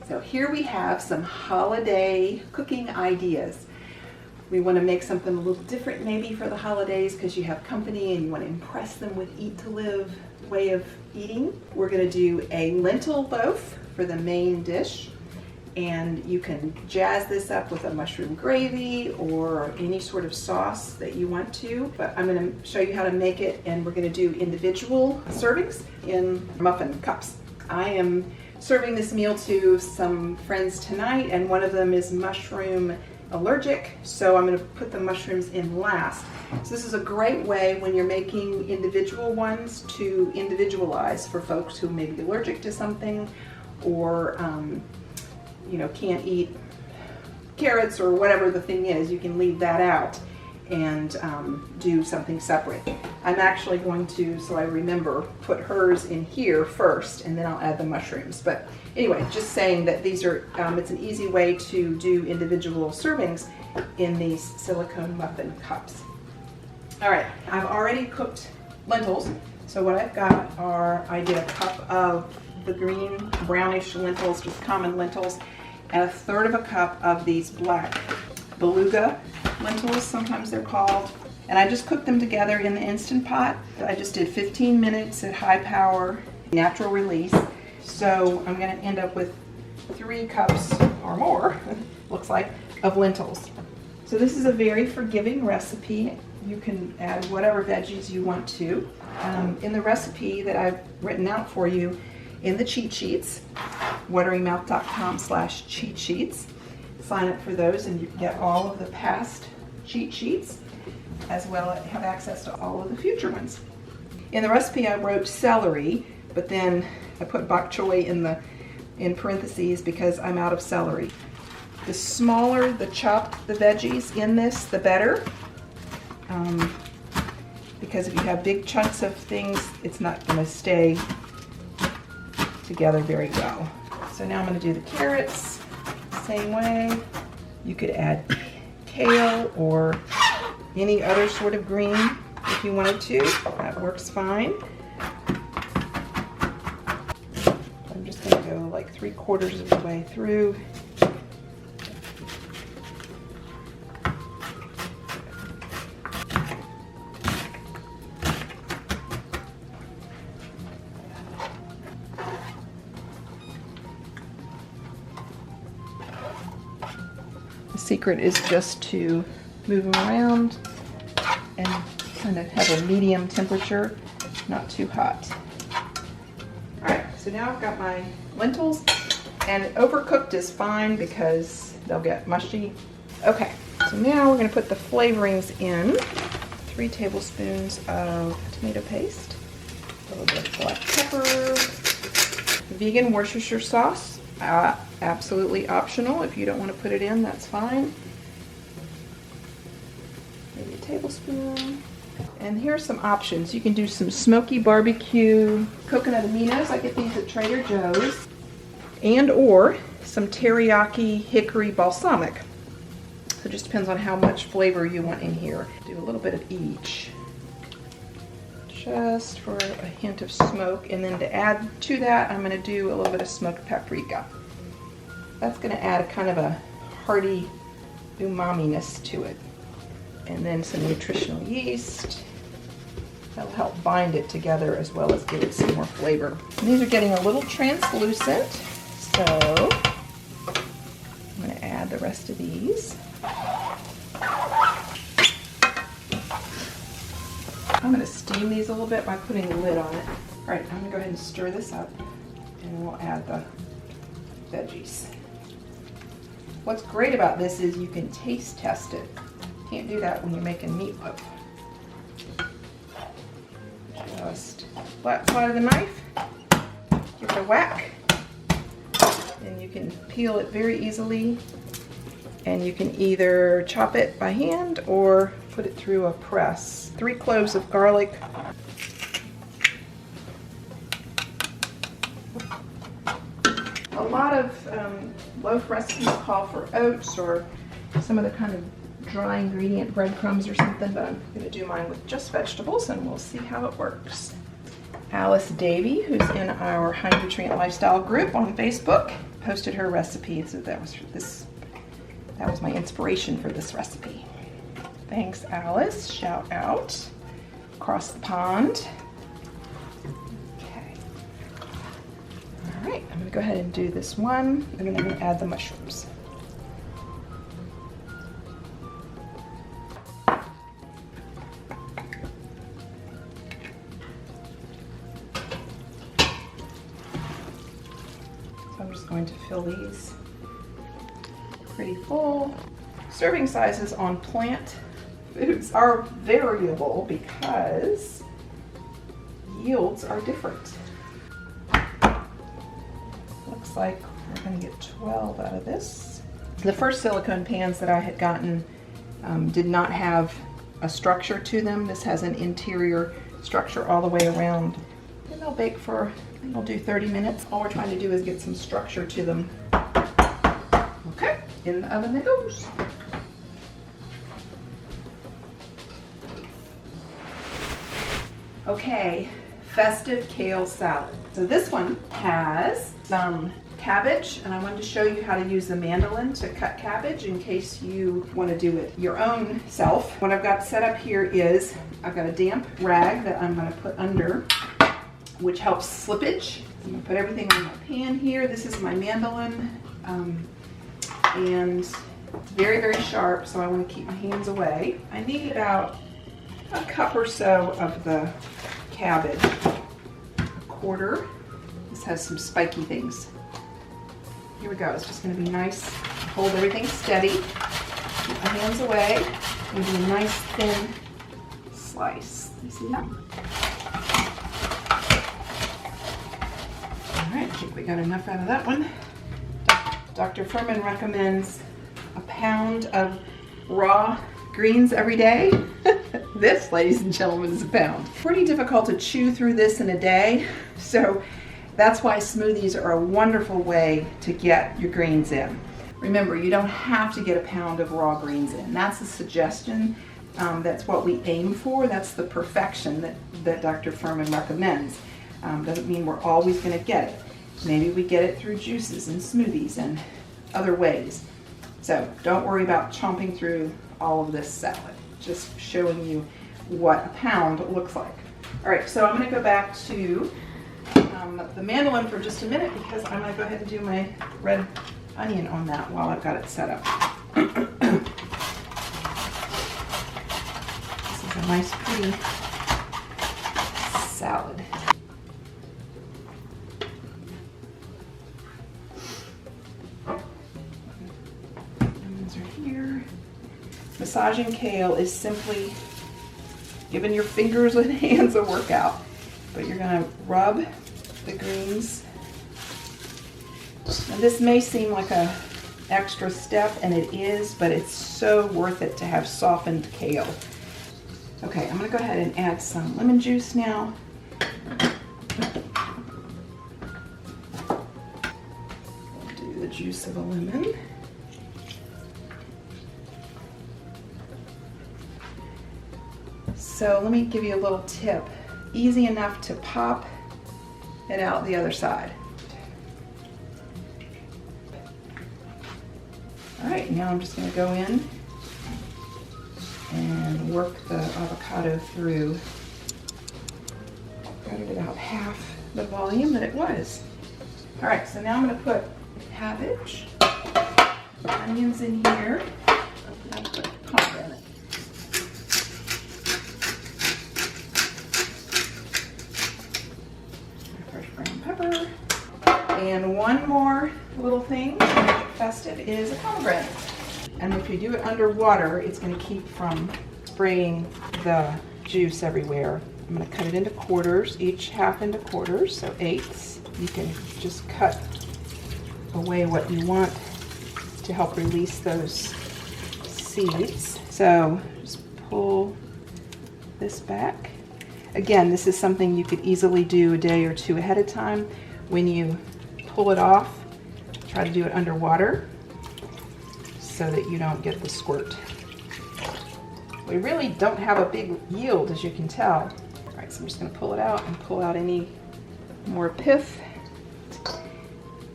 So here we have some holiday cooking ideas. We want to make something a little different maybe for the holidays because you have company and you want to impress them with eat to live way of eating. We're going to do a lentil loaf for the main dish, and you can jazz this up with a mushroom gravy or any sort of sauce that you want to, but I'm going to show you how to make it, and we're going to do individual servings in muffin cups. I am serving this meal to some friends tonight, and one of them is mushroom allergic, so I'm going to put the mushrooms in last. So this is a great way when you're making individual ones to individualize for folks who may be allergic to something or can't eat carrots or whatever the thing is. You can leave that out and do something separate. I'm actually going to, so I remember, put hers in here first and then I'll add the mushrooms. But anyway, just saying that these are, it's an easy way to do individual servings in these silicone muffin cups. All right, I've already cooked lentils. So what I've got are, I did a cup of the green brownish lentils, just common lentils, and a third of a cup of these black beluga lentils, sometimes they're called. And I just cooked them together in the Instant Pot. I just did 15 minutes at high power, natural release. So I'm gonna end up with 3 cups or more, looks like, of lentils. So this is a very forgiving recipe. You can add whatever veggies you want to. In the recipe that I've written out for you in the cheat sheets, waterymouth.com/cheat sheets. Sign up for those and you can get all of the past cheat sheets as well as have access to all of the future ones. In the recipe I wrote celery, but then I put bok choy in parentheses because I'm out of celery. The smaller the chopped the veggies in this, the better. Because if you have big chunks of things, it's not going to stay together very well. So now I'm going to do the carrots the same way. You could add kale or any other sort of green if you wanted to. That works fine. I'm just going to go like 3/4 of the way through. The secret is just to move them around and kind of have a medium temperature, not too hot. All right, so now I've got my lentils, and overcooked is fine because they'll get mushy. Okay, so now we're going to put the flavorings in. 3 tablespoons of tomato paste, a little bit of black pepper, vegan Worcestershire sauce. Absolutely optional. If you don't want to put it in, that's fine. Maybe a tablespoon. And here's some options. You can do some smoky barbecue coconut aminos. I get these at Trader Joe's. And or some teriyaki hickory balsamic. So it just depends on how much flavor you want in here. Do a little bit of each, just for a hint of smoke. And then to add to that, I'm going to do a little bit of smoked paprika. That's going to add a kind of a hearty umami-ness to it. And then some nutritional yeast. That'll help bind it together as well as give it some more flavor. And these are getting a little translucent, so I'm going to add the rest of these. I'm going to steam these a little bit by putting a lid on it. All right, I'm going to go ahead and stir this up, and we'll add the veggies. What's great about this is you can taste test it. Can't do that when you're making meatloaf. Just flat side of the knife, give it a whack, and you can peel it very easily. And you can either chop it by hand or put it through a press. 3 cloves of garlic. A lot of loaf recipes call for oats or some other kind of dry ingredient, breadcrumbs or something, but I'm going to do mine with just vegetables and we'll see how it works. Alice Davey, who's in our High Nutrient Lifestyle group on Facebook, posted her recipe, so that was my inspiration for this recipe. Thanks, Alice. Shout out across the pond. Okay. All right, I'm gonna go ahead and do this one, and then I'm gonna add the mushrooms. I'm just going to fill these pretty full. Serving sizes on plant foods are variable because yields are different. Looks like we're going to get 12 out of this. The first silicone pans that I had gotten did not have a structure to them. This has an interior structure all the way around. And they'll bake for, I think I'll do 30 minutes. All we're trying to do is get some structure to them. Okay, in the oven it goes. Okay, festive kale salad. So this one has some cabbage, and I wanted to show you how to use the mandolin to cut cabbage in case you want to do it your own self. What I've got set up here is I've got a damp rag that I'm going to put under, which helps slippage. I'm going to put everything on my pan here. This is my mandolin, and it's very, very sharp, so I want to keep my hands away. I need about a cup or so of the cabbage, a quarter. This has some spiky things. Here we go. It's just going to be nice. Hold everything steady. Keep my hands away. It's going to be a nice thin slice. You see that? All right, I think we got enough out of that one. Dr. Furman recommends a pound of raw greens every day. This, ladies and gentlemen, is a pound. Pretty difficult to chew through this in a day, so that's why smoothies are a wonderful way to get your greens in. Remember, you don't have to get a pound of raw greens in. That's a suggestion. That's what we aim for. That's the perfection that Dr. Furman recommends. Doesn't mean we're always going to get it. Maybe we get it through juices and smoothies and other ways. So don't worry about chomping through all of this salad. Just showing you what a pound looks like. All right, so I'm going to go back to the mandolin for just a minute because I'm going to go ahead and do my red onion on that while I've got it set up. This is a nice, pretty salad. Onions are here. Massaging kale is simply giving your fingers and hands a workout. But you're going to rub the greens. And this may seem like an extra step, and it is, but it's so worth it to have softened kale. Okay, I'm going to go ahead and add some lemon juice now. We'll do the juice of a lemon. So let me give you a little tip. Easy enough to pop it out the other side. All right, now I'm just going to go in and work the avocado through. Got it about half the volume that it was. All right, so now I'm going to put cabbage, onions in here. I'll put pomegranate. Pepper. And one more little thing to make it festive is a pomegranate. And if you do it underwater, it's going to keep from spraying the juice everywhere. I'm going to cut it into quarters, each half into quarters, so eighths. You can just cut away what you want to help release those seeds. So just pull this back. Again, this is something you could easily do a day or two ahead of time. When you pull it off, try to do it underwater so that you don't get the squirt. We really don't have a big yield, as you can tell. All right, so I'm just going to pull it out and pull out any more pith.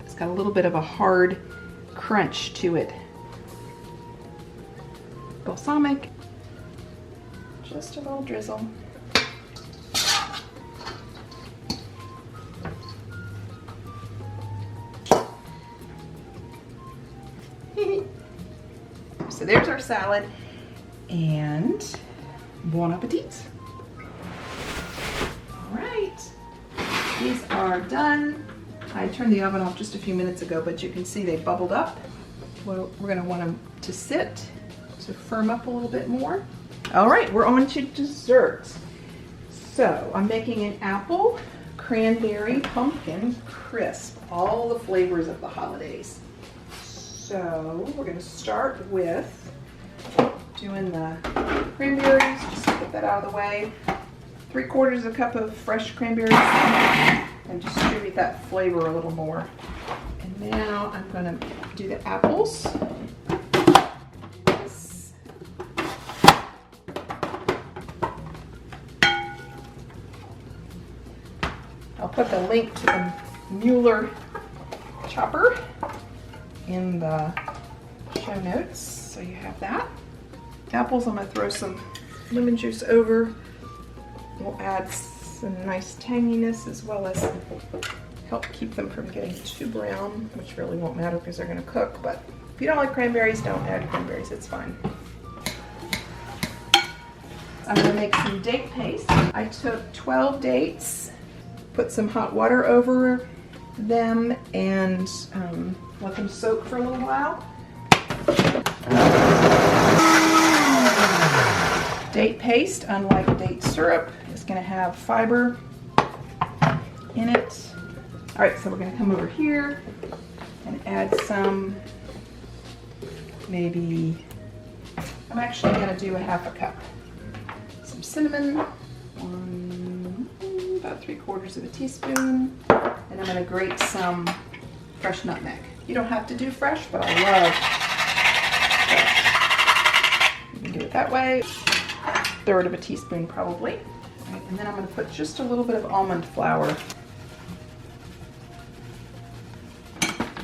It's got a little bit of a hard crunch to it. Balsamic, just a little drizzle. So there's our salad, and bon appetit. All right, these are done. I turned the oven off just a few minutes ago, but you can see they bubbled up. Well, we're gonna want them to sit, to firm up a little bit more. All right, we're on to dessert. So I'm making an apple, cranberry, pumpkin crisp, all the flavors of the holidays. So we're gonna start with doing the cranberries. Just get that out of the way. 3/4 cup of fresh cranberries, and distribute that flavor a little more. And now I'm gonna do the apples. I'll put the link to the Mueller chopper in the show notes, so you have that. Apples, I'm going to throw some lemon juice over. We'll add some nice tanginess as well as help keep them from getting too brown, which really won't matter because they're going to cook. But if you don't like cranberries, don't add cranberries, it's fine. I'm going to make some date paste. I took 12 dates, put some hot water over them, and let them soak for a little while. Date paste, unlike date syrup, is going to have fiber in it. All right, so we're going to come over here and add some, maybe, I'm actually going to do a 1/2 cup. Some cinnamon, about 3/4 teaspoon, and I'm going to grate some fresh nutmeg. You don't have to do fresh, but I love fresh. You can do it that way. 1/3 teaspoon probably. All right, and then I'm going to put just a little bit of almond flour.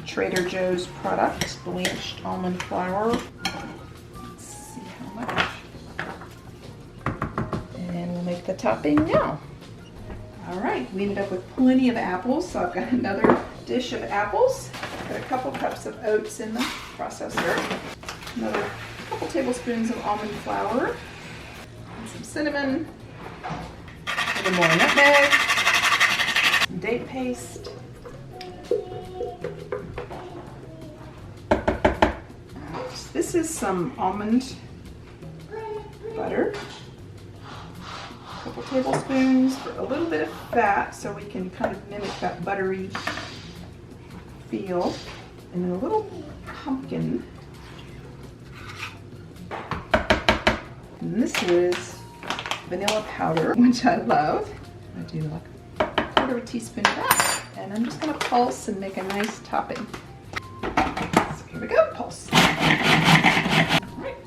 Trader Joe's product, blanched almond flour. Let's see how much. And we'll make the topping now. All right, we ended up with plenty of apples, so I've got another dish of apples. Got a couple cups of oats in the processor. Another couple tablespoons of almond flour. And some cinnamon. A little more nutmeg. Some date paste. This is some almond butter. A couple tablespoons for a little bit of fat so we can kind of mimic that buttery feel. And then a little pumpkin. And this is vanilla powder, which I love. I do like 1/4 teaspoon of that. And I'm just going to pulse and make a nice topping. So here we go, pulse. All right.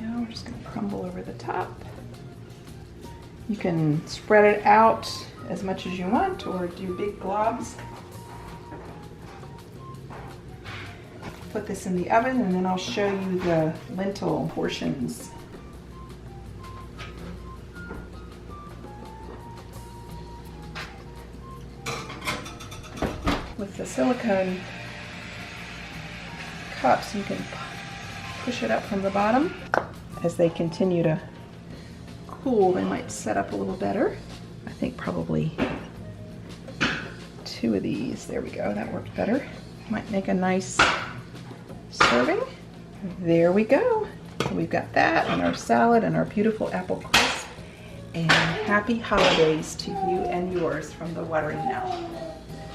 Now we're just going to crumble over the top. You can spread it out as much as you want or do big globs. Put this in the oven and then I'll show you the lentil portions. With the silicone cups, you can push it up from the bottom. As they continue to cool, they might set up a little better. I think probably 2 of these. There we go, that worked better. Might make a nice serving. There we go. So we've got that and our salad and our beautiful apple crisp. And happy holidays to you and yours from the Watering Mouth.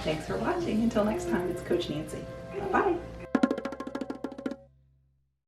Thanks for watching. Until next time, it's Coach Nancy. Bye-bye.